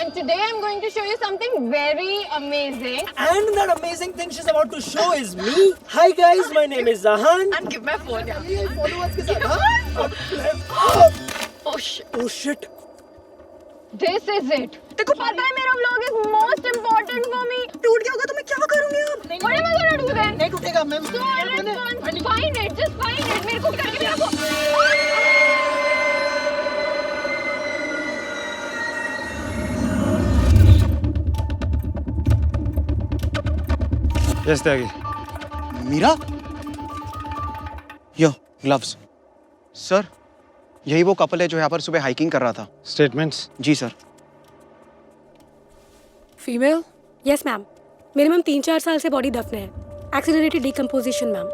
and today I'm going to show you something very amazing. And that amazing thing she's about to show is me. Hi guys, my name is Zahan. And give my phone. ये followers के साथ, हाँ? Oh shit. Oh shit. This is it. देखो पता है मेरा vlog is most important for me. टूट गया होगा तो मैं क्या करूँगी अब? What am I gonna do then? नहीं टूटेगा मैं. So let's find it. Just find it. मेरे को करके मेरे को. Yes, Tyagi. मीरा? यो ग्लव्स. सर, यही वो कपल है जो यहाँ पर सुबह हाइकिंग कर रहा था. Statements. जी sir. Female? Yes ma'am. Minimum 3-4 साल से बॉडी दफन है. Accelerated decomposition ma'am.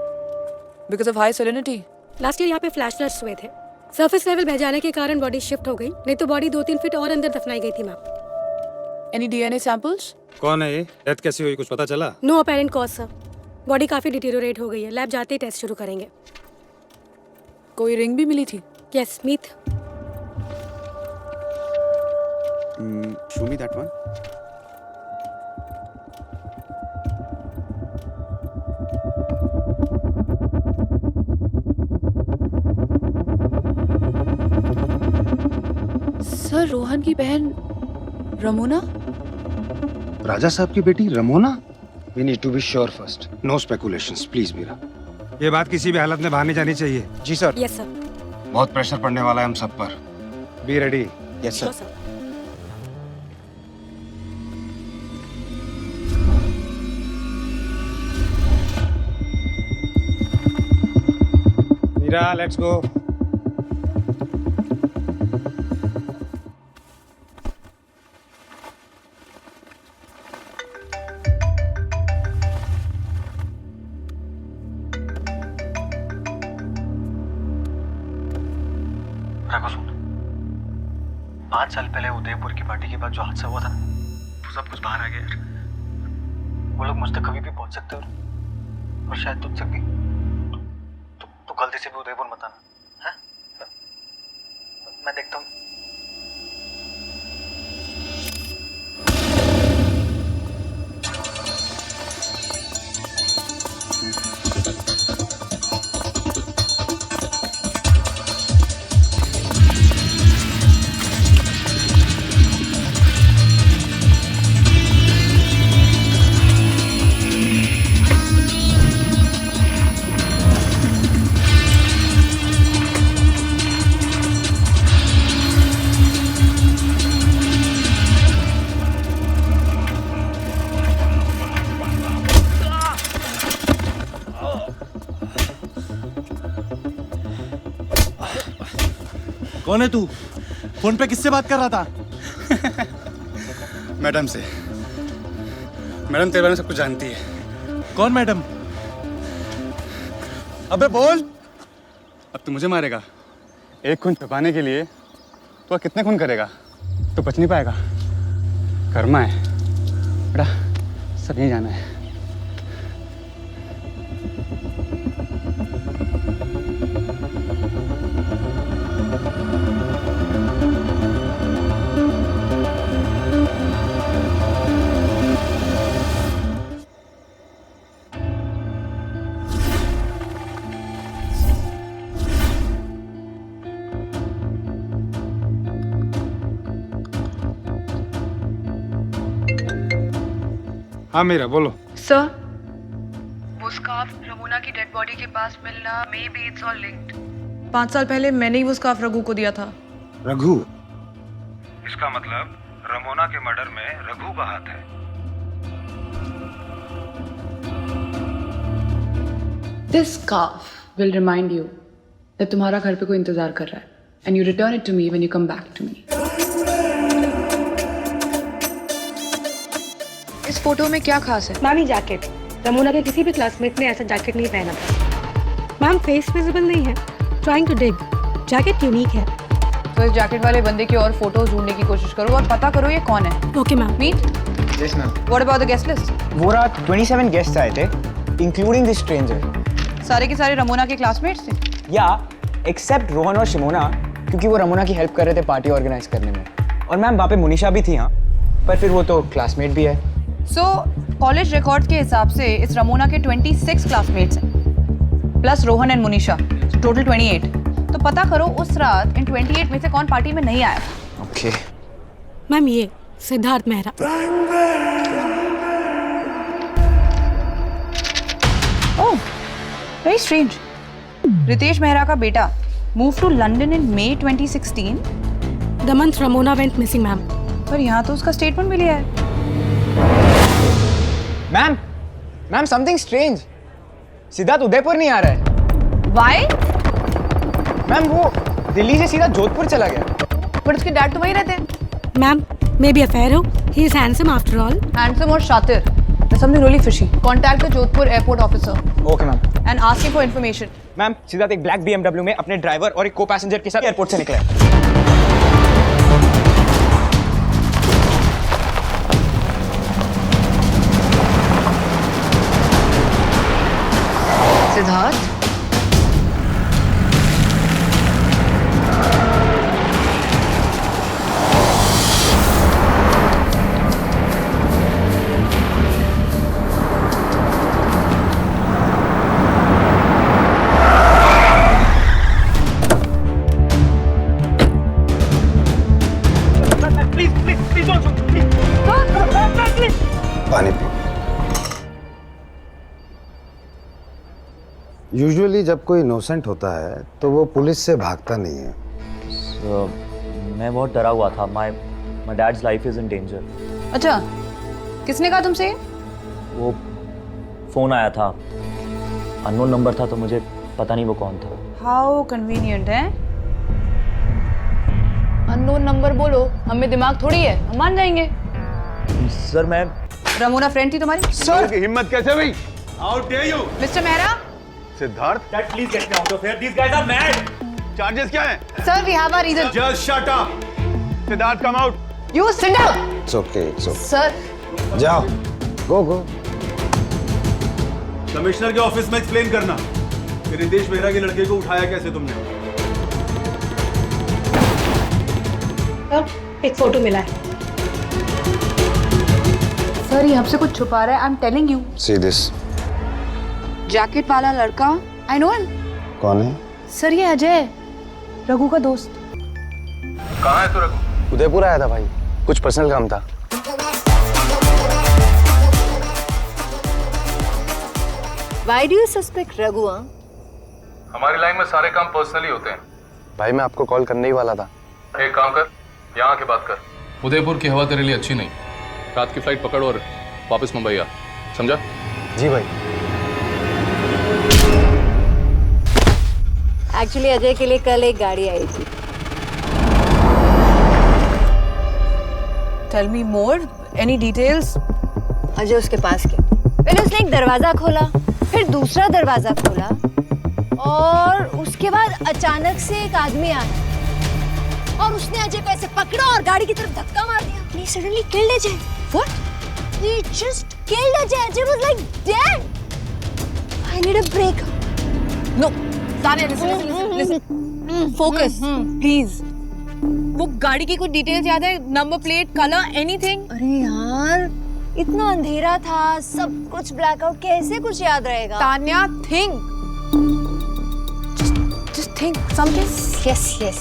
Because of high salinity. Last year यहाँ पे फ्लैश फ्लड्स हुए थे. सरफेस लेवल बह जाने के कारण बॉडी शिफ्ट हो गई, नहीं तो बॉडी 2-3 फीट और अंदर दफनाई गई थी मैम. Any DNA samples? कौन है ये? डेथ कैसी हुई कुछ पता चला? No apparent cause sir. Body काफी डिटेरियोरेट हो गई है. लैब जाते ही टेस्ट शुरू करेंगे. कोई रिंग भी मिली थी? Yes Meet. Show me that one. Sir, Rohan की बहन रमोना? राजा साहब की बेटी Ramona? We need to be sure first. No speculations, please Meera. ये बात किसी भी हालत में बाहर नहीं जानी चाहिए. जी सर. Yes sir. बहुत प्रेशर पड़ने वाला है हम सब पर. Be ready. Yes sure sir. Sir. Meera, let's go. Raghu सुन, 5 साल पहले उदयपुर की पार्टी के बाद जो हादसा हुआ था ना, वो सब कुछ बाहर आ गया यार. वो लोग मुझ तक कभी भी पहुंच सकते और शायद तुझ तक भी. तो गलती से भी उदयपुर मत आना, हैं? मैं देखता हूँ. कौन है तू? फोन पे किससे बात कर रहा था? मैडम से. मैडम तेरे बारे में सब कुछ जानती है. कौन मैडम? अबे बोल. अब तू मुझे मारेगा. एक खून छुपाने के लिए तो कितने खून करेगा? तो बच नहीं पाएगा. कर्मा है बेटा, सब यहीं जाना है. हाँ मीरा बोलो. सर, वो स्कार्फ रमोना की डेड बॉडी के पास मिलना, may be it's all linked. 5 साल पहले मैंने ही वो स्कार्फ रघु को दिया था. रघु? इसका मतलब रमोना के मर्डर में रघु का हाथ है. This scarf will remind you that तुम्हारा घर पे कोई इंतजार कर रहा है. And you return it to me when you come back to me. इस फोटो में क्या खास है? मैम ये जैकेट. रमोना के किसी भी क्लासमेट ने ऐसा जैकेट नहीं पहना था. मैम फेस विजिबल नहीं है. Trying to dig. Jacket unique है. तो इस जैकेट वाले बंदे की और फोटोज ढूंढने की कोशिश करो और पता करो ये कौन है. Okay ma'am. Meet. Yes ma'am. What about the guest list? वो रात 27 गेस्ट्स आए थे, इंक्लूडिंग दिस स्ट्रेंजर. सारे के सारे रमोना के क्लासमेट्स थे? या एक्सेप्ट रोहन और शिमोना, क्योंकि वो रमोना की हेल्प कर रहे थे पार्टी ऑर्गेनाइज करने में. और मैम वहाँ पे मुनीशा भी थी हाँ, पर फिर वो तो क्लासमेट भी है। सो कॉलेज रिकॉर्ड के हिसाब से इस रमोना के 26 क्लासमेट्स हैं plus Rohan and Munisha, total 28। तो पता करो उस रात इन 28 में से कौन पार्टी में नहीं आया था। ओके मैम ये Siddharth Mehra. Oh very strange. Ritesh Mehra का बेटा move to London in May 2016, the month Ramona went missing ma'am. पर यहाँ तो उसका स्टेटमेंट भी लिया है। Ma'am something strange. Siddharth Udaipur नहीं आ रहा है। वाई? मैम वो दिल्ली से सीधा जोधपुर चला गया। पर उसके डैड तो वहीं रहते हैं। मैम मे बी अफेयर हो, he is handsome after all. Handsome और शातिर। There's something really fishy. Contact the Jodhpur airport officer okay ma'am. and ask him for information. Ma'am Siddharth एक ब्लैक BMW में अपने ड्राइवर और एक को पैसेंजर के साथ एयरपोर्ट से निकला है। सिद्धार्थ? पानी पी। यूजुअली जब कोई इनोसेंट होता है तो वो पुलिस से भागता नहीं है। मैं बहुत डरा हुआ था। My dad's life is in danger. अच्छा, किसने कहा तुमसे? वो फोन आया था, अननोन नंबर था, तो मुझे पता नहीं वो कौन था। हाउ कन्वीनियंट है। अननोन नंबर बोलो, हमें दिमाग थोड़ी है, हम मान जाएंगे। सर मैं रमोना फ्रेंड थी तुम्हारी? सर की हिम्मत कैसे हुई? How dare you? Mister Mehra? Siddharth, Dad, please get me out of here. These guys are mad. Charges क्या हैं? Sir we have a reason. Just shut up. Siddharth come out. You sit down. It's okay. Sir जाओ, go. Commissioner के office में explain करना कि रितेश मेहरा के लड़के को उठाया कैसे तुमने। एक फोटो मिला है। सर ये हमसे कुछ छुपा रहा है। आई am telling you. See this. Jacket वाला लड़का, आई नो हिम। कौन है? सर ये अजय, रघु का दोस्त। कहाँ है तू रघु? उदयपुर आया था भाई, कुछ पर्सनल काम था। Why do you suspect Raghu? हमारी लाइन में सारे काम पर्सनली होते हैं। भाई मैं आपको कॉल करने ही वाला था। एक काम कर, यहाँ आके बात कर। उदयपुर की हवा तेरे लिए अच्छी नहीं। रात की फ्लाइट पकड़ और वापस मुंबई आ, समझा? जी भाई। एक्चुअली अजय के लिए कल एक गाड़ी आई थी। टेल मी मोर, एनी डिटेल्स? अजय उसके पास गया। पहले उसने एक दरवाजा खोला, फिर दूसरा दरवाजा खोला, और उसके बाद अचानक से एक आदमी आया और उसने अजय को ऐसे पकड़ा और गाड़ी की तरफ धक्का मार दिया। He suddenly killed Ajay. What? He just killed Ajay. Ajay was like dead. I need a break. No, Tanya, listen. Focus, please. वो गाड़ी की कुछ डिटेल्स याद है? Number plate, colour, anything? अरे यार, इतना अंधेरा था, सब कुछ ब्लैकआउट, कैसे कुछ याद रहेगा? Tanya, think. Just think something. Yes.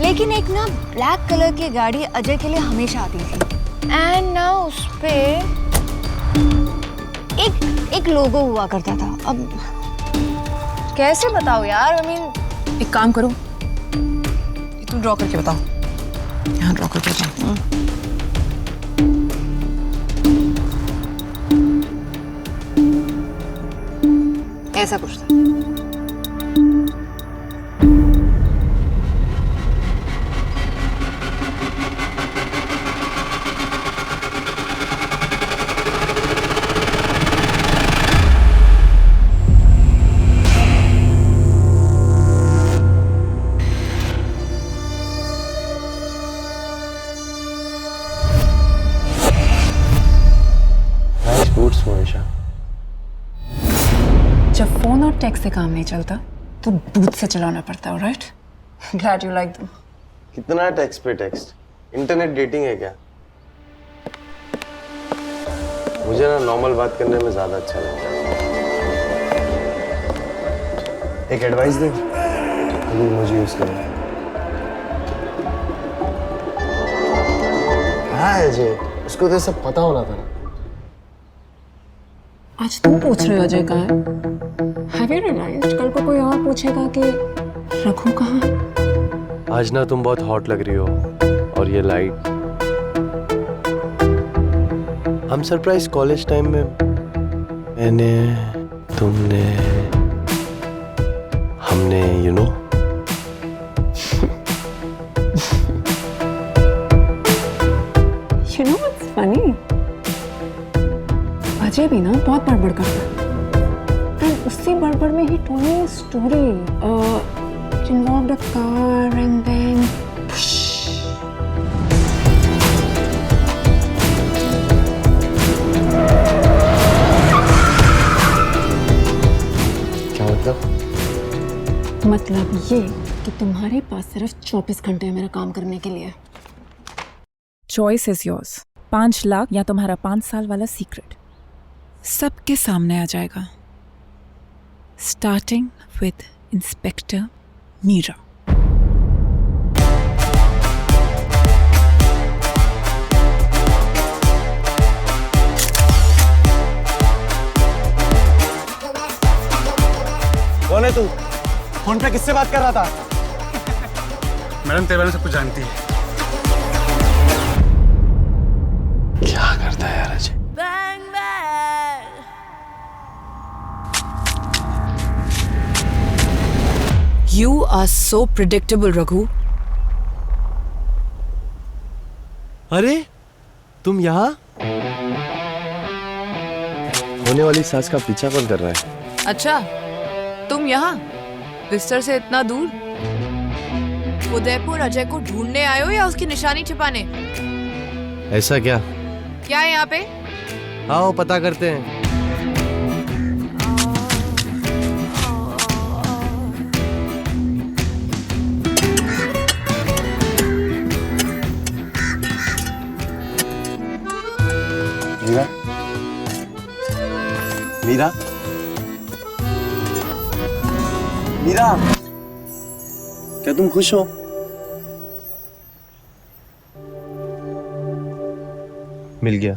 लेकिन एक ना ब्लैक कलर की गाड़ी अजय के लिए हमेशा आती थी, एंड ना उस पे एक लोगो हुआ करता था। अब कैसे बताओ यार? I mean, एक काम करो, ये तुम ड्रॉ करके बताओ। यहाँ ड्रॉ करके बताओ। ऐसा कुछ था। जब फोन और टेक्स्ट से काम नहीं चलता तो दूध से चलाना पड़ता है, right? Glad you like them. कितना टेक्स्ट पे टेक्स्ट? इंटरनेट डेटिंग है क्या? मुझे ना नॉर्मल बात करने में ज्यादा अच्छा लगता है। एक एडवाइस दे, अभी मुझे यूज करो। हाँ अजय, उसको तो सब पता होना था ना। आज तुम पूछ रहे हो अजय कहाँ है? Have you realized कल को कोई और पूछेगा कि रघु कहाँ है? आज ना तुम बहुत हॉट लग रही हो, और ये लाइट। हम सरप्राइज कॉलेज टाइम में मैंने, तुमने, हमने, you know. You know what's funny? Ajay भी ना बहुत बड़बड़ करता है। And उसी बड़बड़ में ही told me a story. It involved a car and then क्या मतलब ये कि तुम्हारे पास सिर्फ 24 घंटे है मेरा काम करने के लिए। Choice is yours. 5 लाख या तुम्हारा 5 साल वाला सीक्रेट सबके सामने आ जाएगा, स्टार्टिंग विद इंस्पेक्टर मीरा। कौन है तू? फोन पे किससे बात कर रहा था? मैडम तेरे बारे में सब कुछ जानती है। क्या करता है यार Ajay? You are so predictable, Raghu. अरे तुम यहाँ? होने वाली सास का पीछा कौन कर रहा है? अच्छा, तुम यहाँ बिस्तर से इतना दूर? उदयपुर अजय को ढूंढने आए हो या उसकी निशानी छिपाने? ऐसा क्या? क्या है यहाँ पे? आओ पता करते हैं। मीरा, मीरा, मीरा, क्या तुम खुश हो? मिल गया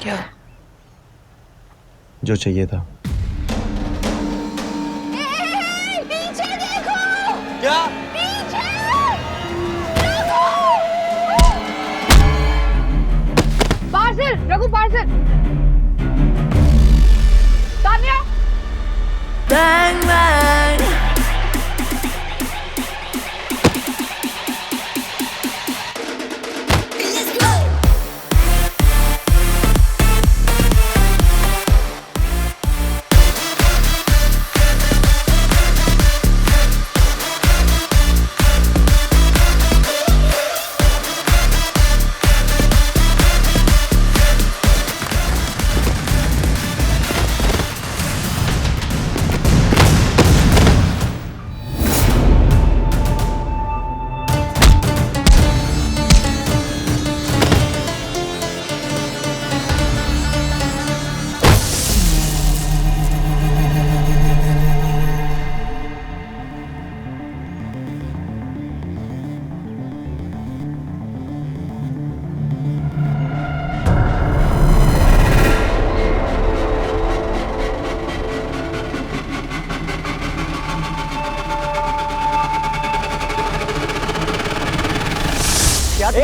क्या? जो चाहिए था। पीछे देखो! क्या? Parcel, Raghu parcel. Tanya. Bang bang!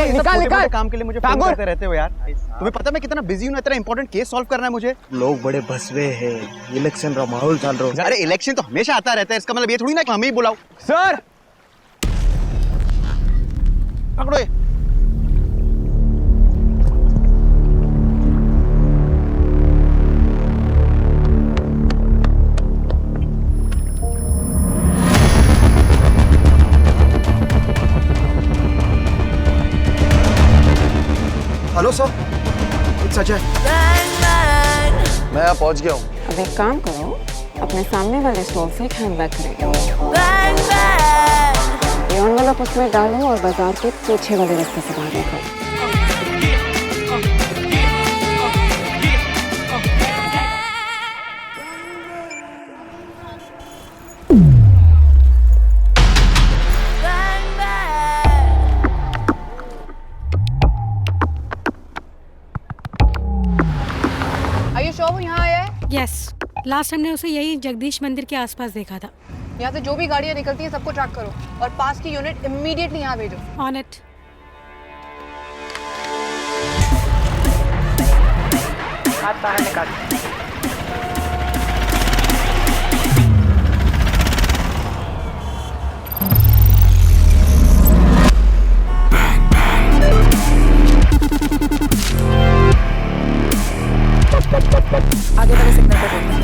निकाल निकाल काम के लिए मुझे फोन करते रहते हो यार। तुम्हें पता मैं कितना बिजी हूँ, इतना इंपॉर्टेंट केस सॉल्व करना है मुझे। लोग बड़े भसवे हैं, इलेक्शन का माहौल चल रहा है। अरे इलेक्शन तो हमेशा आता रहता है, इसका मतलब ये थोड़ी ना कि हमें ही बुलाओ। सर पकड़ो ये। Hello sir, it's Ajay. मैं यहाँ पहुँच गया हूँ। अब एक काम करो, अपने सामने वाले स्टॉल से एक हैंडबैग खरीदो। एनवेलप उसमें डालो और बाजार के पीछे वाले रास्ते से बाहर निकलो। Are you sure वो यहाँ आया है? यस, लास्ट हमने उसे यही जगदीश मंदिर के आसपास देखा था। यहाँ से जो भी गाड़ियाँ निकलती हैं सबको ट्रैक करो और पास की यूनिट इमीडिएटली यहाँ भेजो। On it. हाथ बाहर निकाल। आगे वाले सिग्नल पे रोकना।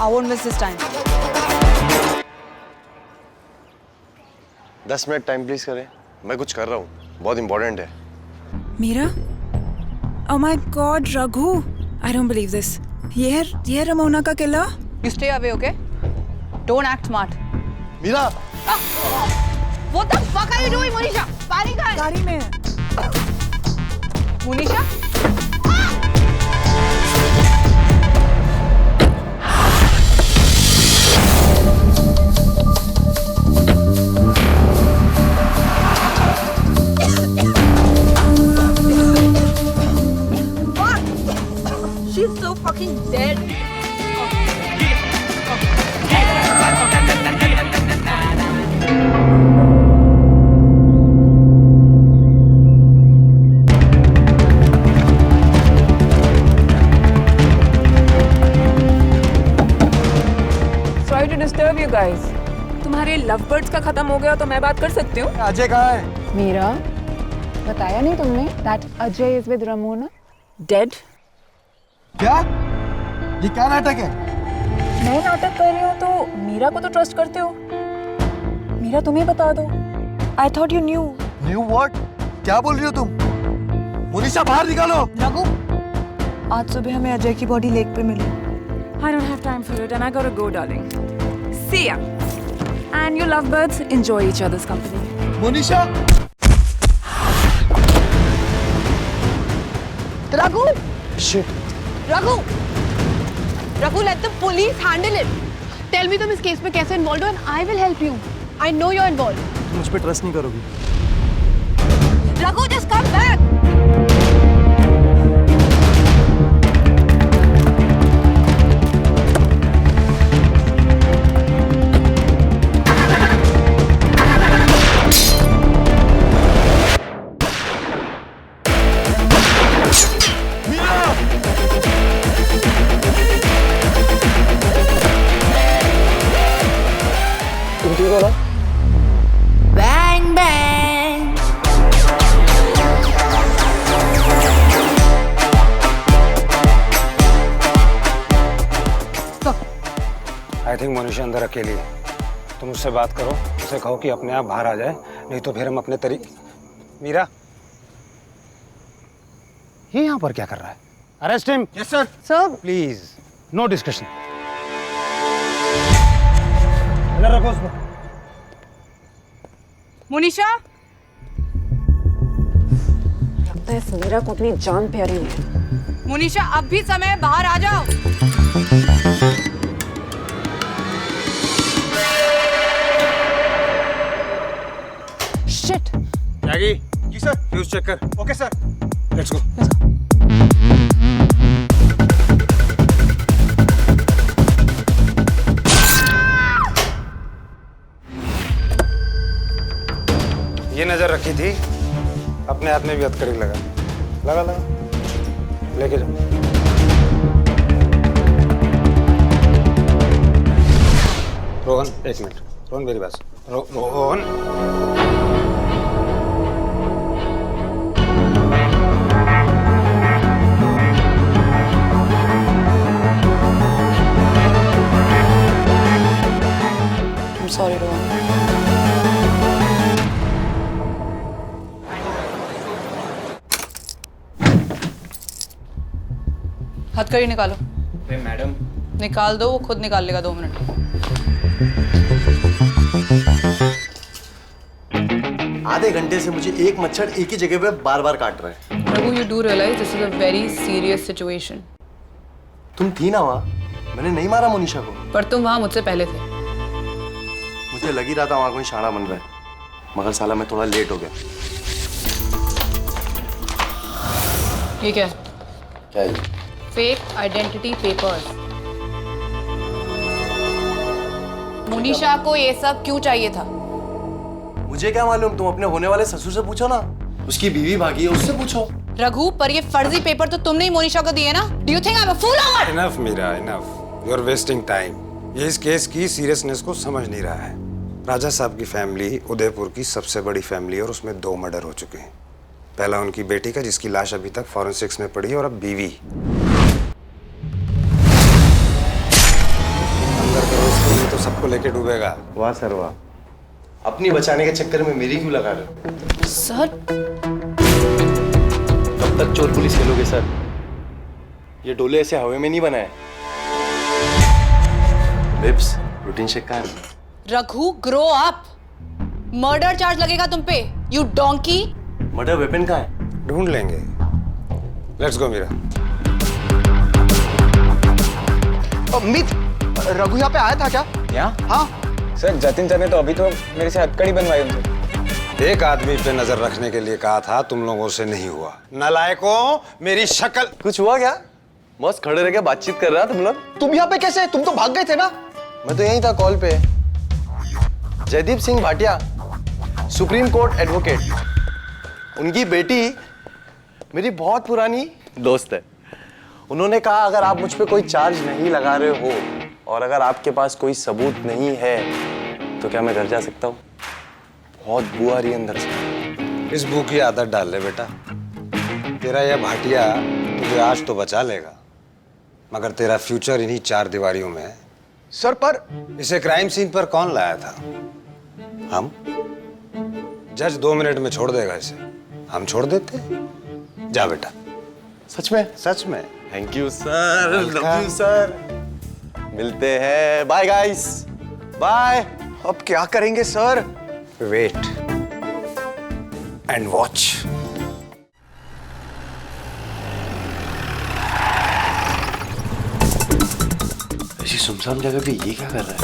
I won't miss this time. 10 minute time please करें, मैं कुछ कर रहा हूँ, बहुत इंपॉर्टेंट है। Meera? Oh my God, Raghu! I don't believe this. ये है रमोना का किला? You stay away, okay? Don't act smart. Meera! What the fuck are you doing, Monisha? पानी कहाँ है? गाड़ी में है। Monisha? She's so fucking dead. Sorry to disturb you guys. तुम्हारे लव बर्ड्स का खत्म हो गया तो मैं बात कर सकती हूँ? अजय कहाँ है? मीरा, बताया नहीं तुमने that Ajay is with Ramona? Dead? क्या? ये क्या नाटक है? मैं नाटक कर रही हूँ तो मीरा को तो ट्रस्ट करते हो? मीरा तुम्हें बता दो। I thought you knew. New what? क्या बोल रही हो तुम? मोनिशा बाहर निकालो। रघु, आज सुबह हमें अजय की बॉडी लेक पे मिली। I don't have time for it and I gotta go, darling. See ya. And you lovebirds, enjoy each other's company. Monisha! Raghu! Shit. Raghu! Raghu, let the police handle it. Tell me तुम इस case में कैसे involved हो and I will help you. I know you're involved. तुम मुझ पे trust नहीं करोगी। Raghu, just come back. तुम ठीक हो ना? Bang bang. I think Monisha अंदर अकेली है। तुम उससे बात करो, उसे कहो कि अपने आप बाहर आ जाए, नहीं तो फिर हम अपने मीरा, ये यहाँ पर क्या कर रहा है? Arrest him. Yes sir. Sir, please, no discussion. रखो उसको। Monisha? लगता है इस मीरा को अपनी जान प्यारी है। Monisha, अब भी समय है, बाहर आ जाओ। Shit! त्यागी, जी सर। फ्यूज चेक कर। Okay sir. Let's go. ये नजर रखी थी, अपने हाथ में भी हथकड़ी लगा लगा लगा, लेके जाओ। रोहन, एक मिनट। रोहन मेरी बात सुन। रोहन, सॉरी रोहन। हथकड़ी निकालो। मैडम निकाल दो, वो खुद निकाल लेगा 2 मिनट। आधे घंटे से मुझे एक मच्छर एक ही जगह पे बार बार काट रहा है। Raghu, you do realize this is a very serious situation. तुम थी ना वहाँ? मैंने नहीं मारा मोनिशा को। पर तुम वहाँ मुझसे पहले थे। मुझे लग ही रहा था वहाँ कोई शाना बन रहा है, मगर साला मैं थोड़ा लेट हो गया। ठीक है। क्या है? Fake identity papers. मोनिशा को ये सब क्यों चाहिए था? मुझे क्या मालूम, तुम अपने होने वाले ससुर से पूछो ना, उसकी बीवी भागी है, उससे पूछो। रघु, पर ये फर्जी पेपर तो तुमने ही मोनिशा को दिए ना? Do you think I'm a fool or what? Enough Meera, enough. You are wasting time. ये इस केस की सीरियसनेस को समझ नहीं रहा है। राजा साहब की फैमिली उदयपुर की सबसे बड़ी फैमिली है और उसमें 2 मर्डर हो चुके हैं। पहला उनकी बेटी का, जिसकी लाश अभी तक फॉरेंसिक्स में पड़ी है, और अब बीवी। अंदर करो इसको, नहीं तो सबको लेके डूबेगा। वाह सर वाह, अपनी बचाने के चक्कर में मेरी क्यों लगा रहे हो? सर, कब तक चोर पुलिस खेलोगे सर? ये डोले ऐसे हवा में नहीं बनाए। बिप्स, प्रोटीन शेक का है? Raghu, grow up. Murder charge लगेगा तुम पे, यू डोंकी। मर्डर वेपन कहाँ है? ढूंढ लेंगे। Let's go Meera. अमित, रघु यहाँ पे आया था क्या? यहाँ? हाँ सर, जतिन सर ने तो अभी तो मेरे से हथकड़ी बनवाई उनसे। एक आदमी पे नजर रखने के लिए कहा था, तुम लोगों से नहीं हुआ। नालायकों, मेरी शक्ल। कुछ हुआ क्या? मस्त खड़े रह के बातचीत कर रहा तुम लोग। तुम यहाँ पे कैसे? तुम तो भाग गए थे ना? मैं तो यहीं था कॉल पे। Jaideep Singh Bhatia, supreme court advocate, उनकी बेटी मेरी बहुत पुरानी दोस्त है। उन्होंने कहा अगर आप मुझ पे कोई चार्ज नहीं लगा रहे हो और अगर आपके पास कोई सबूत नहीं है तो क्या मैं घर जा सकता हूँ? बहुत बू आ रही है अंदर से। इस बू की आदत डाल ले बेटा। तेरा यह भाटिया तुझे आज तो बचा लेगा, मगर तेरा फ्यूचर इन्हीं 4 दीवारियों में है। सर पर इसे क्राइम सीन पर कौन लाया था? हम। जज 2 मिनट में छोड़ देगा इसे। हम छोड़ देते? जा बेटा। सच में? सच में। Thank you sir, love you sir. मिलते हैं, बाय गाइस, बाय। अब क्या करेंगे सर? Wait and watch. ऐसी सुनसान जगह पे ये क्या कर रहा है?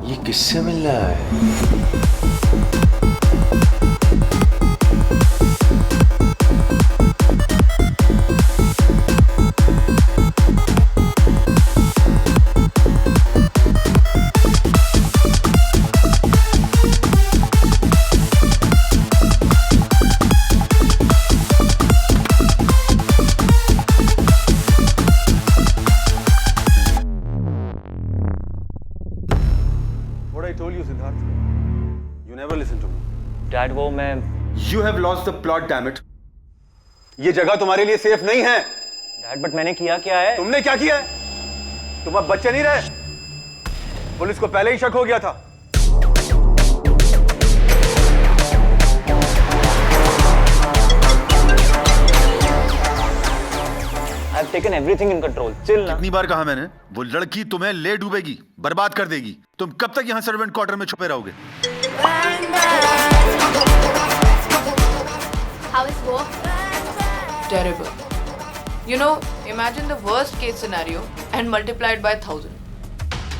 ये किससे मिल रहा है? What I told you, Siddharth. You never listen to me. Dad वो मैं You have lost the plot, damn it. ये जगह तुम्हारे लिए सेफ नहीं है। डैड बट मैंने किया क्या है? तुमने क्या किया है? तुम अब बच्चे नहीं रहे। पुलिस को पहले ही शक हो गया था। I've taken everything in control. Chill ना। कितनी बार कहा मैंने, वो लड़की तुम्हें ले डूबेगी, बर्बाद कर देगी। तुम कब तक यहाँ सर्वेंट क्वार्टर में छुपे रहोगे? How is work? Terrible. You know, imagine the worst case scenario and multiply it by 1000.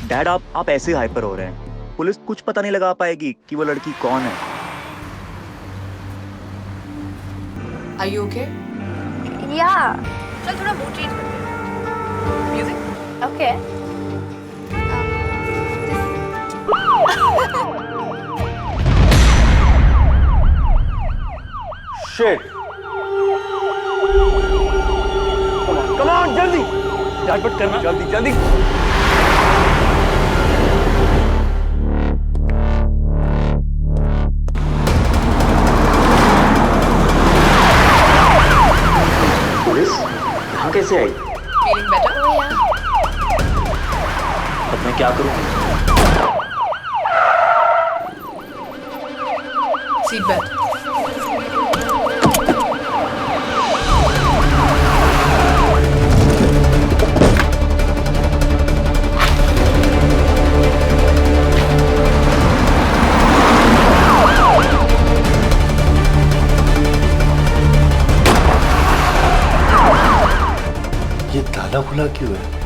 Dad आप ऐसे हाइपर हो रहे हैं। पुलिस कुछ पता नहीं लगा पाएगी कि वो लड़की कौन है। Are you okay? Yeah. चल थोड़ा मूड चेंज करते हैं। Music? Okay. Shit. Come on, जल्दी। झटपट करना। जल्दी जल्दी। कैसे आई? Feeling better? अब मैं क्या करूं? Seat belt. ये ताला खुला क्यों है?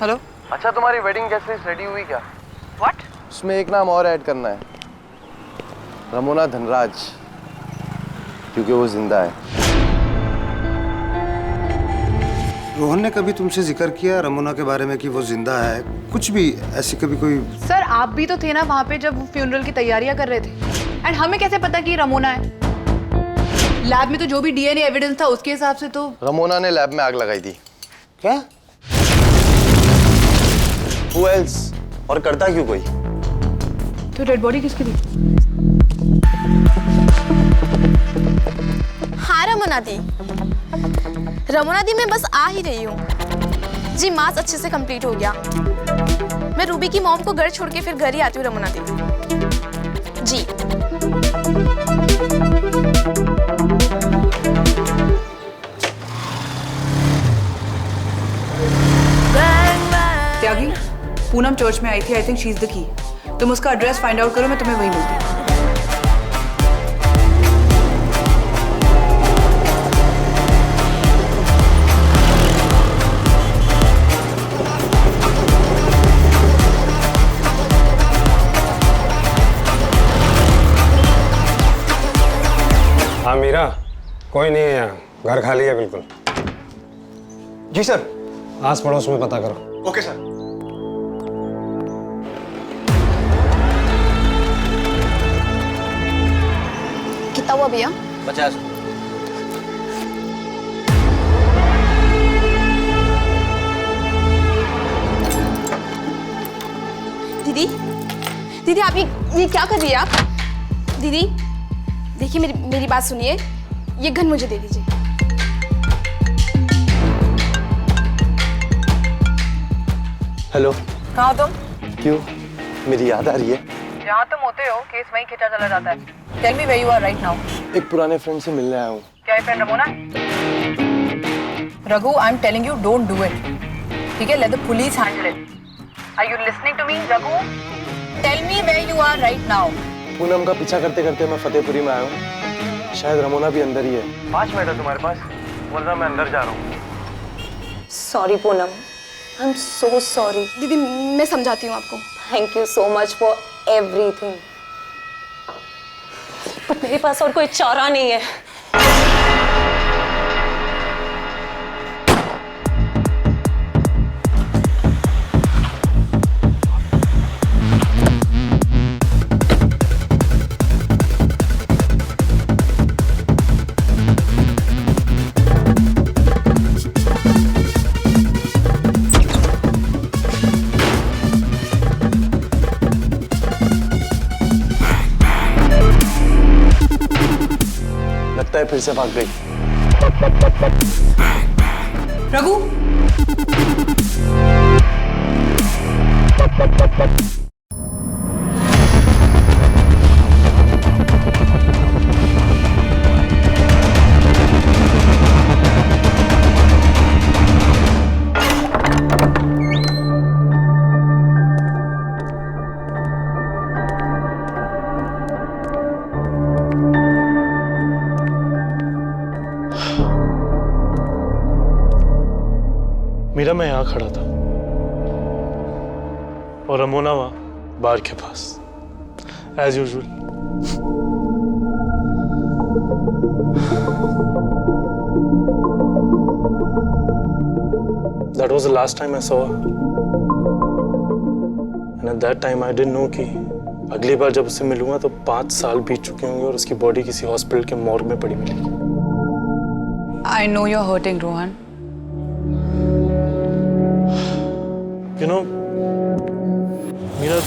हेलो। अच्छा, तुम्हारी वेडिंग गेस्ट लिस्ट रेडी हुई क्या? व्हाट? उसमें एक नाम और ऐड करना है, रमोना धनराज, क्योंकि वो जिंदा है। रोहन ने कभी तुमसे जिक्र किया रमोना के बारे में कि वो जिंदा है? कुछ भी ऐसी कभी कोई? सर आप भी तो थे ना वहाँ पे जब वो फ्यूनरल की तैयारियां कर रहे थे। एंड हमें कैसे पता कि रमोना है? लैब में तो जो भी डीएनए एविडेंस था उसके हिसाब से तो रमोना ने लैब में आग लगाई थी। क्या? Who else? और करता क्यों कोई? तो डेड बॉडी किसकी थी? हाँ रमोना दी, मैं बस आ ही रही हूँ जी। मास अच्छे से कंप्लीट हो गया। मैं रूबी की मॉम को घर छोड़ के फिर घर ही आती हूँ रमोना दी जी। त्यागी, पूनम चर्च में आई थी। I think she is the key. तुम उसका एड्रेस फाइंड आउट करो, मैं तुम्हें वहीं मिलती हूँ। हाँ मीरा, कोई नहीं है यहाँ, घर खाली है बिल्कुल। जी सर। आस पड़ोस में पता करो। Okay sir. कितना हुआ भैया? 50। दीदी, दीदी आप ये क्या कर रही है आप? दीदी देखिए, मेरी बात सुनिए, ये गन मुझे दे दीजिए। हेलो। कहाँ हो तुम? क्यों, मेरी याद आ रही है? जहाँ तुम होते हो केस वहीं खींचा चला जाता है। Tell me where you are right now. एक पुराने फ्रेंड से मिलने आया हूँ। क्या ये friend Ramona? Raghu, I am telling you don't do it, ठीक है? Let the police handle it. Are you listening to me Raghu? Tell me where you are right now. Poonam का पीछा करते करते मैं फतेहपुरी में आया हूँ, शायद रमोना भी अंदर ही है। 5 मिनट है तुम्हारे पास? बोल रहा मैं अंदर जा रहा हूँ। Sorry Poonam, I am so sorry. दीदी मैं समझाती हूँ आपको। Thank you so much for everything, but मेरे पास और कोई चारा नहीं है। लगता है फिर से भाग गई। रघु, मीरा, मैं यहाँ खड़ा था और रमोना वहाँ बार के पास, as usual. That was the last time I saw her. And at that time I didn't know कि अगली बार जब उससे मिलूंगा तो 5 साल बीत चुके होंगे और उसकी बॉडी किसी हॉस्पिटल के मॉर्ग में पड़ी मिलेगी। I know you're hurting, Rohan. You know, Meera,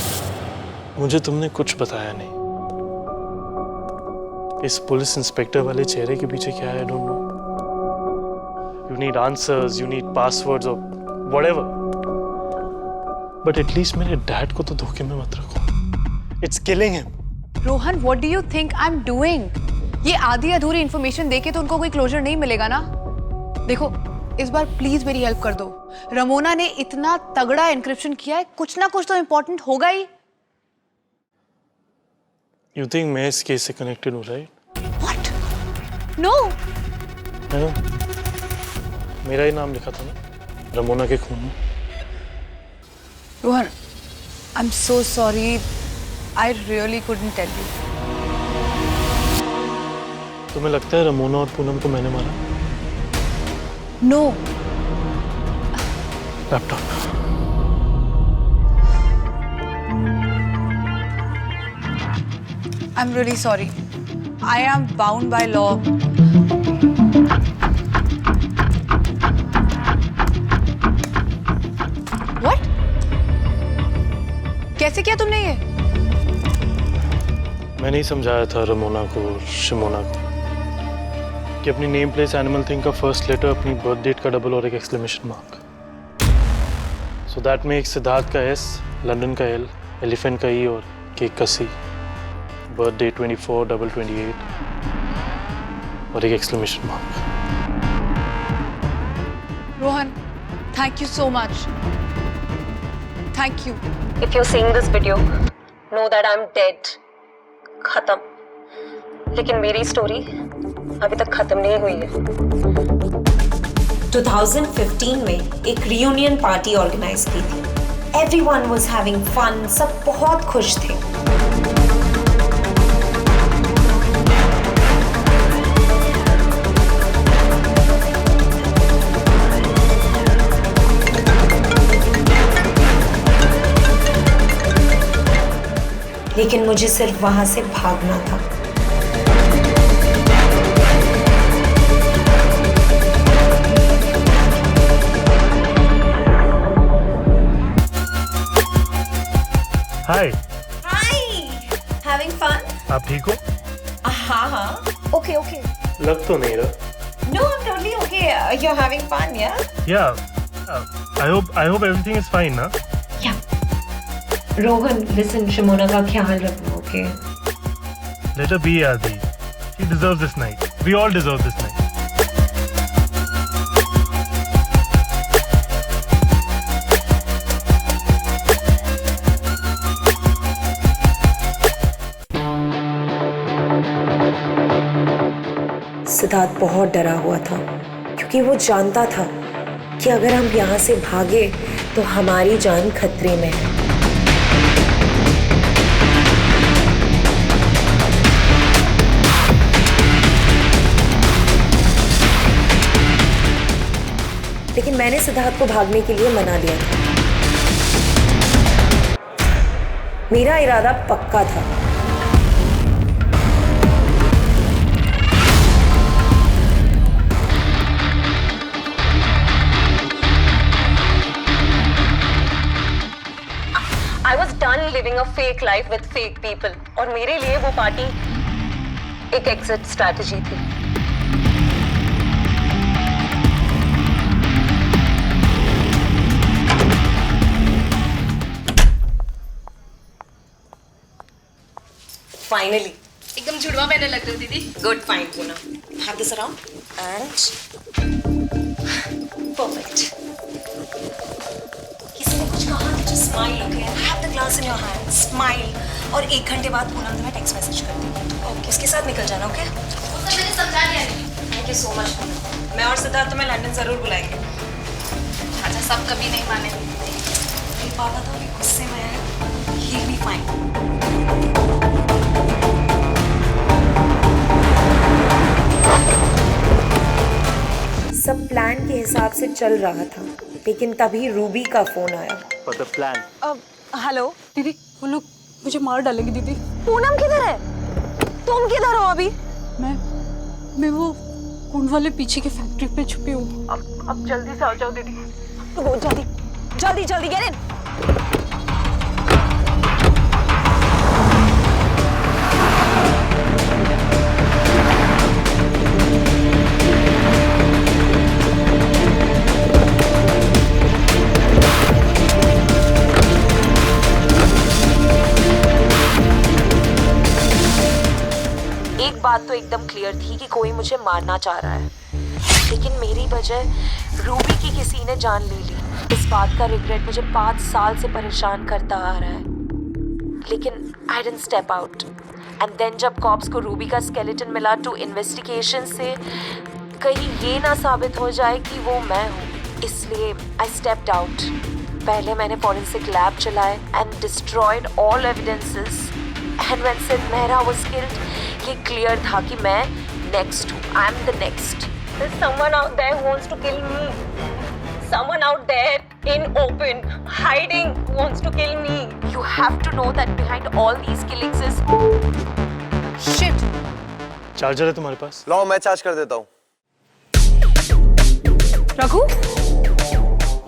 मुझे तुमने कुछ बताया नहीं। इस पुलिस इंस्पेक्टर वाले चेहरे के पीछे क्या है, I don't know. You need answers, you need passwords or whatever. But at least मेरे डैड को तो धोखे में मत रखो। It's killing him. Rohan, what do you think I'm doing? ये आधी अधूरी इंफॉर्मेशन देके तो उनको कोई क्लोजर नहीं मिलेगा ना। देखो, इस बार प्लीज मेरी हेल्प कर दो। रमोना ने इतना तगड़ा एन्क्रिप्शन किया है, कुछ ना कुछ तो इम्पोर्टेंट होगा ही। You think मैं इस केस से कनेक्टेड हूँ, right? What? No. मेरा ही नाम लिखा था ना रमोना के खून में। Rohan, I'm so sorry. I really couldn't tell you. तुम्हें लगता है रमोना और पूनम को मैंने मारा? No. Laptop. I'm really sorry. I am bound by law. What? कैसे किया तुमने ये? मैंने ही समझाया था रमोना को और शिमोना को कि अपनी नेम प्लेस एनिमल थिंग का फर्स्ट लेटर अपनी बर्थ डेट का डबल और एक एक्सक्लेमेशन मार्क। सो दैट में एक सिद्धार्थ का एस, लंदन का एल, एलिफेंट का ई और केक का सी, बर्थ डेट 24/28 और एक exclamation mark. Rohan, thank you so much. Thank you. If you're seeing this video, know that I'm dead. खत्म। लेकिन मेरी स्टोरी अभी तक खत्म नहीं हुई है। 2015 में एक रियूनियन पार्टी ऑर्गेनाइज की थी। Everyone was having fun, सब बहुत खुश थे। लेकिन मुझे सिर्फ वहां से भागना था। हाय हाय, हैविंग फन? आप ठीक हो? हाँ हाँ, ओके ओके। लग तो नहीं रहा। No, I'm totally okay. You're having fun, yeah? Yeah. I hope everything is fine, ना? Rohan, listen, Shimona का ख्याल रखना, okay? Let her be, Adi. She deserves this night. We all deserve this night. Siddharth बहुत डरा हुआ था क्योंकि वो जानता था कि अगर हम यहाँ से भागे तो हमारी जान खतरे में है। लेकिन मैंने सिद्धार्थ को भागने के लिए मना दिया था। मेरा इरादा पक्का था। I was done living a fake life with fake people और मेरे लिए वो पार्टी एक एग्जिट स्ट्रैटेजी थी। Finally, एकदम जुड़वा पहनने लग रही दीदी। Good, fine, Puna. Have this around and perfect. किसी ने कुछ कहा तो just smile, okay? Have the glass in your hand, smile. और 1 घंटे बाद पूनम तुम्हें टेक्स्ट मैसेज कर देगी। ओके, उसके साथ निकल जाना, ओके? वो सब मैंने समझा लिया है। Thank you so much, Poonam. मैं और सिद्धार्थ तुम्हें लंदन जरूर बुलाएंगे। अच्छा, सब कभी नहीं माने। मेरे पापा तो अभी गुस्से में है। He'll be fine. सब प्लान के हिसाब से चल रहा था, लेकिन तभी रूबी का फोन आया। For the plan. हेलो दीदी, वो लोग मुझे मार डालेंगे दीदी। पूनम किधर है? तुम किधर हो अभी? मैं वो कुंड वाले पीछे के फैक्ट्री पे छुपी हूँ। अब जल्दी से आ जाओ दीदी। तो जल्दी जल्दी जल्दी गेट इन। एक बात तो एकदम क्लियर थी कि कोई मुझे मारना चाह रहा है, लेकिन मेरी वजह रूबी की किसी ने जान ले ली। इस बात का रिग्रेट मुझे 5 साल से परेशान करता आ रहा है, लेकिन I didn't step out. And then जब कॉप्स को रूबी का स्केलेटन मिला टू इन्वेस्टिगेशन से कहीं ये ना साबित हो जाए कि वो मैं हूँ, इसलिए आई स्टेप्ड आउट। पहले मैंने फॉरेंसिक लैब चलाए and destroyed all evidences. And when Sid Mehra was killed, ये क्लियर था कि मैं नेक्स्ट हूँ। I am the next. There's someone out there who wants to kill me. Someone out there in open, hiding, who wants to kill me. You have to know that behind all these killings is shit. Charger है तुम्हारे पास? लो, मैं charge कर देता हूँ।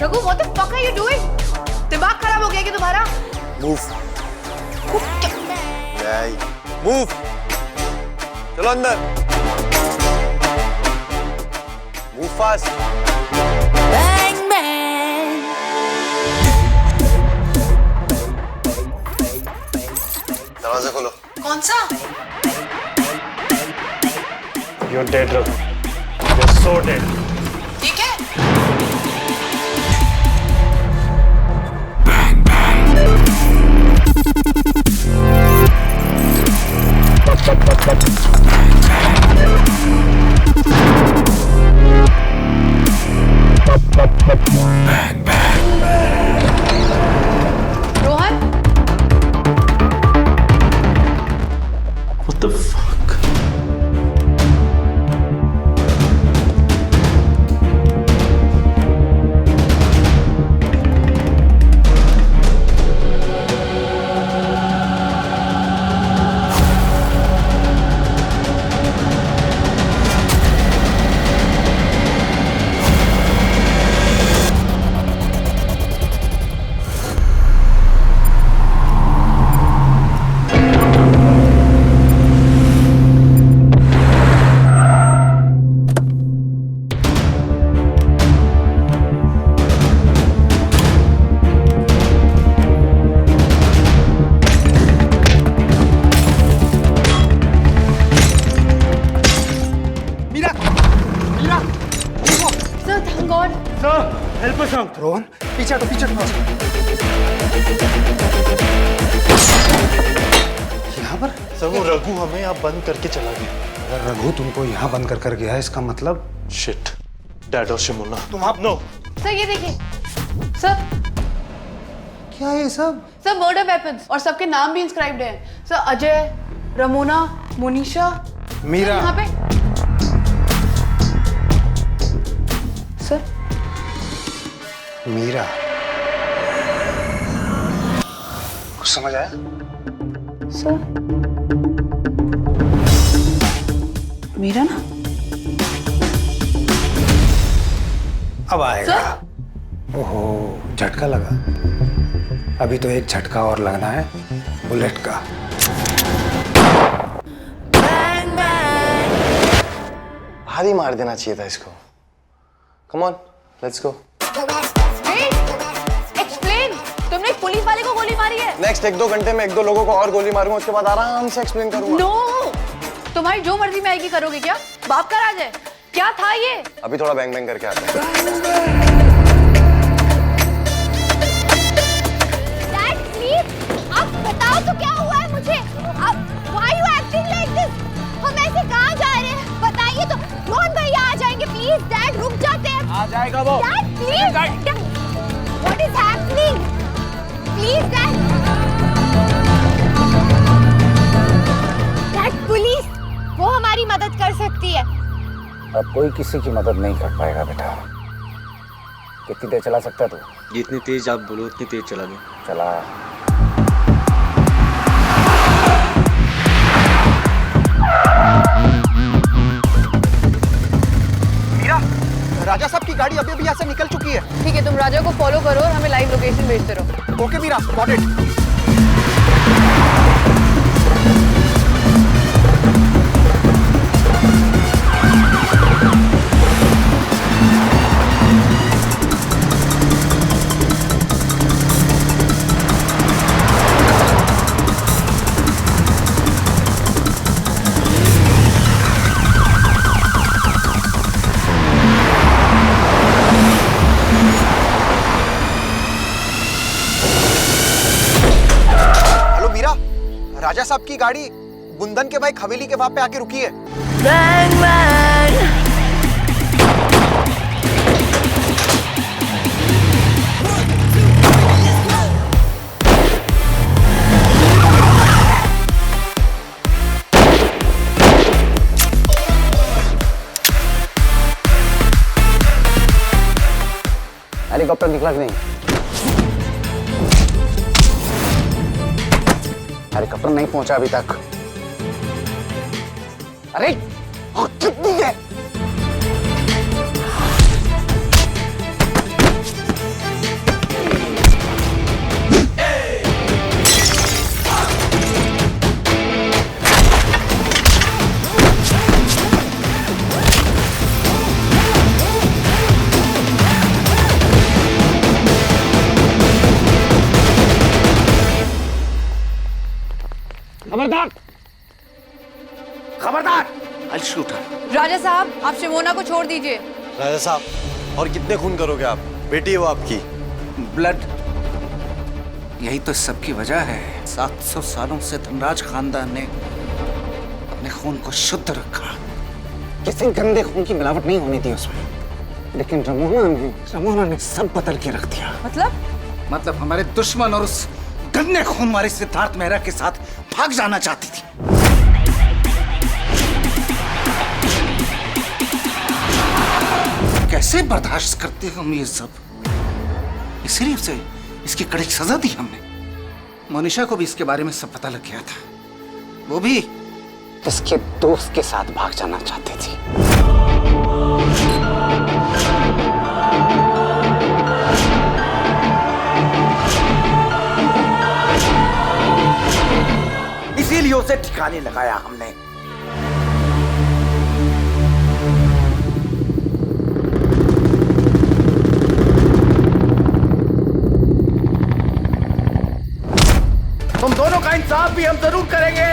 Raghu, what the fuck are you doing? दिमाग खराब हो गया क्या तुम्हारा? Move. Move. चलो अंदर। Move fast. Bang bang. दरवाजा खोलो। कौन सा? You're dead, Raghu. You're so dead. ठीक है? Rohan? What the fuck? Shank. Rohan पीछे हटो, पीछे हटो। यहाँ पर सर वो रघु हमें यहाँ बंद करके चला गया। अगर रघु तुमको यहाँ बंद कर गया है, इसका मतलब शिट, डैड और शिमोना। तुम आप नो। सर ये देखिए सर, क्या है ये सब? सर मर्डर वेपन्स और सबके नाम भी इंस्क्राइब्ड हैं। Sir Ajay, Ramona, Monisha, Meera. यहाँ पे सर मीरा। कुछ समझ आया? सर मीरा ना? अब आएगा। ओहो, झटका लगा। अभी तो एक झटका और लगना है, बुलेट का। भारी मार देना चाहिए था इसको। Come on, let's go. Explain, तुमने पुलिस वाले को गोली मारी है। नेक्स्ट 1-2 घंटे में 1-2 लोगों को और गोली मारूंगा, उसके बाद आराम से एक्सप्लेन करूंगा। नो, तुम्हारी जो मर्जी में आएगी करोगे क्या? बाप का राज है। क्या था ये? अभी थोड़ा बैंग बैंग करके आते हैं। डैड प्लीज आप बताओ तो क्या हुआ है मुझे? आप why you acting like this? हम ऐसे कहाँ जा रहे हैं बताइए तो। रोहन भैया आ जाएंगे प्लीज। डैड रुक जाते हैं। आ जाएगा वो। Dad please, what is happening? Please dad. Dad police वो हमारी मदद कर सकती है। अब कोई किसी की मदद नहीं कर पाएगा बेटा। कितनी देर चला सकता तू? जितनी तेज आप बोलो उतनी तेज चला दो। चला। मीरा, राजा साहब की गाड़ी अभी अभी यहाँ से निकल चुकी है। ठीक है, तुम राजा को फॉलो करो और हमें लाइव लोकेशन भेजते रहो। Okay Meera, got it. राजा साहब की गाड़ी बुंदन के भाई हवेली के वहां पे आके रुकी है। Bang bang. हेलीकॉप्टर निकला कि नहीं? हेलीकॉप्टर नहीं पहुंचा अभी तक। अरे कितनी है? खबरदार! खबरदार! I'll shoot her. राजा साहब, आप शिमोना को छोड़ दीजिए। राजा साहब, और कितने खून करोगे आप? बेटी है वो आपकी। ब्लड, यही तो सबकी वजह है। 700 सालों से धनराज खानदान ने अपने खून को शुद्ध रखा। किसी गंदे खून की मिलावट नहीं होनी थी उसमें, लेकिन रमोना ने सब बदल के रख दिया। मतलब हमारे दुश्मन और उस गंदे खून वाले सिद्धार्थ मेहरा के साथ भाग जाना चाहती थी। कैसे बर्दाश्त करते हम ये सब? इसीलिए से इसकी कड़ी सजा दी हमने। मोनिशा को भी इसके बारे में सब पता लग गया था। वो भी इसके दोस्त के साथ भाग जाना चाहती थी। इसीलिए उसे ठिकाने लगाया हमने। तुम दोनों का इंसाफ भी हम जरूर करेंगे।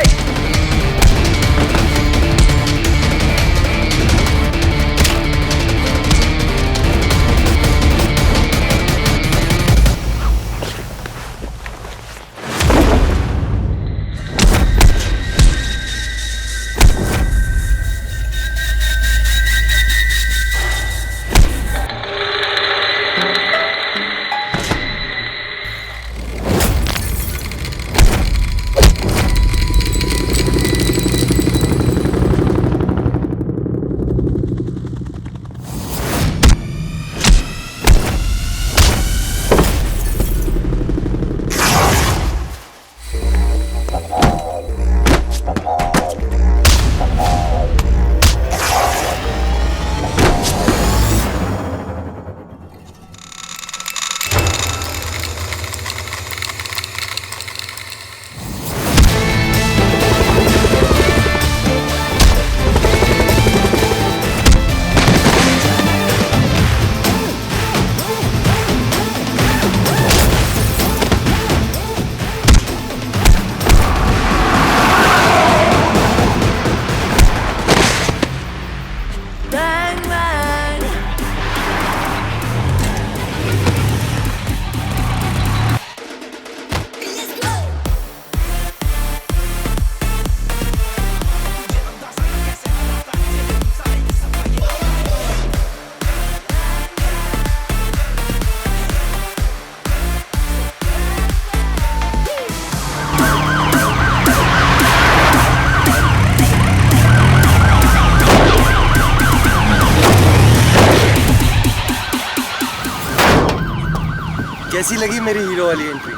कैसी लगी मेरी हीरो वाली एंट्री?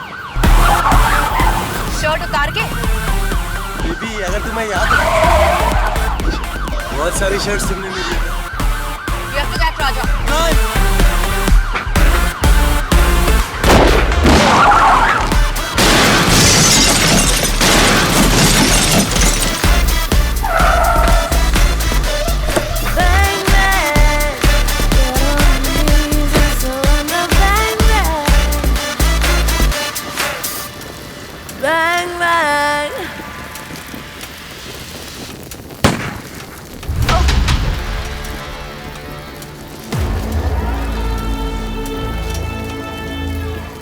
शर्ट उतार के बेबी अगर तुम्हें याद हो बहुत सारी शर्ट्स तुमने मेरी You have to get Raja.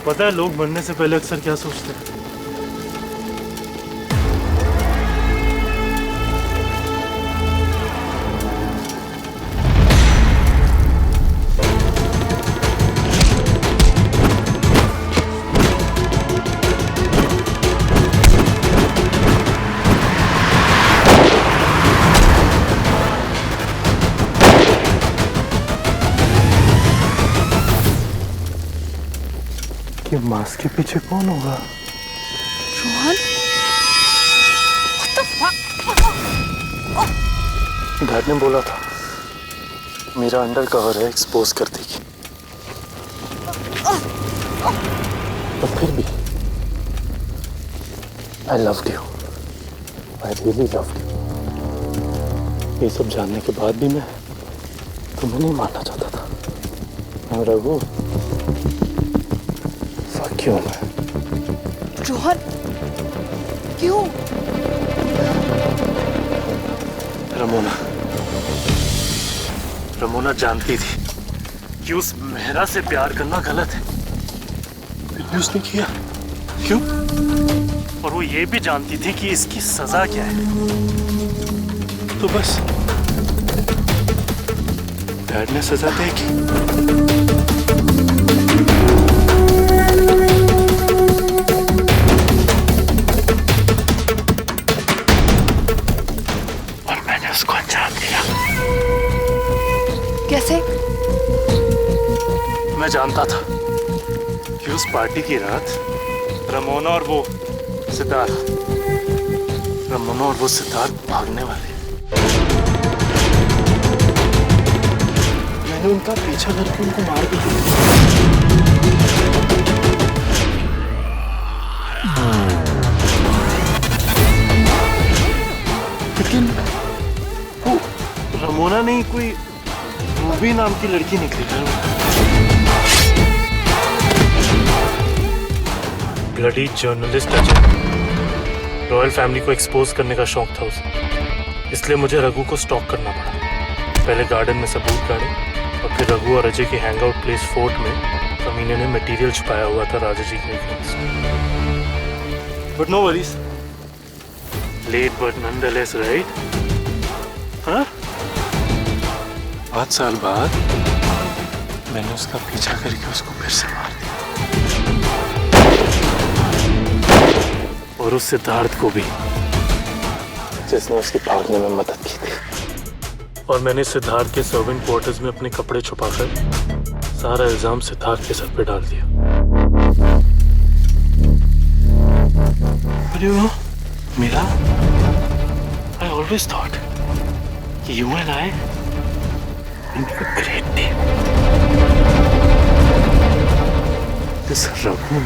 पता है लोग मरने से पहले अक्सर क्या सोचते हैं? ये मास्क के पीछे कौन होगा? Rohan? What the fuck? Dad ने बोला था मेरा अंडर कवर है, एक्सपोज कर देगी। पर फिर भी I loved you. I really loved you. ये सब जानने के बाद भी मैं तुम्हें नहीं मानना चाहता था। और रघु क्यों? रोहन क्यों? रमोना जानती थी कि उस मेहरा से प्यार करना गलत है, फिर भी उसने किया। क्यों? और वो ये भी जानती थी कि इसकी सजा क्या है। तो बस डैड ने सजा देगी। उसको अंजाम दिया। कैसे? मैं जानता था कि उस पार्टी की रात रमोना और वो सिद्धार्थ भागने वाले। मैंने उनका पीछा करके उनको मार भी दिया। लेकिन रमोना नहीं, कोई रूबी नाम की लड़की निकली है। Bloody journalist Ajay, royal family को एक्सपोज करने का शौक था उसे, इसलिए मुझे रघु को स्टॉक करना पड़ा। पहले गार्डन में सबूत गाड़े और फिर रघु और अजय के हैंगआउट प्लेस फोर्ट में कमीने ने मटेरियल छुपाया हुआ था राजा जी के against. But no worries, late but nonetheless, right? हाँ? 5 साल बाद मैंने उसका पीछा करके उसको फिर से मार दिया, और उस सिद्धार्थ को भी जिसने उसके भागने में मदद की थी। और मैंने सिद्धार्थ के सर्वेंट क्वार्टर्स में अपने कपड़े छुपाकर सारा इल्जाम सिद्धार्थ के सर पे डाल दिया। Meera, I always thought you and I make a great team. This Raghu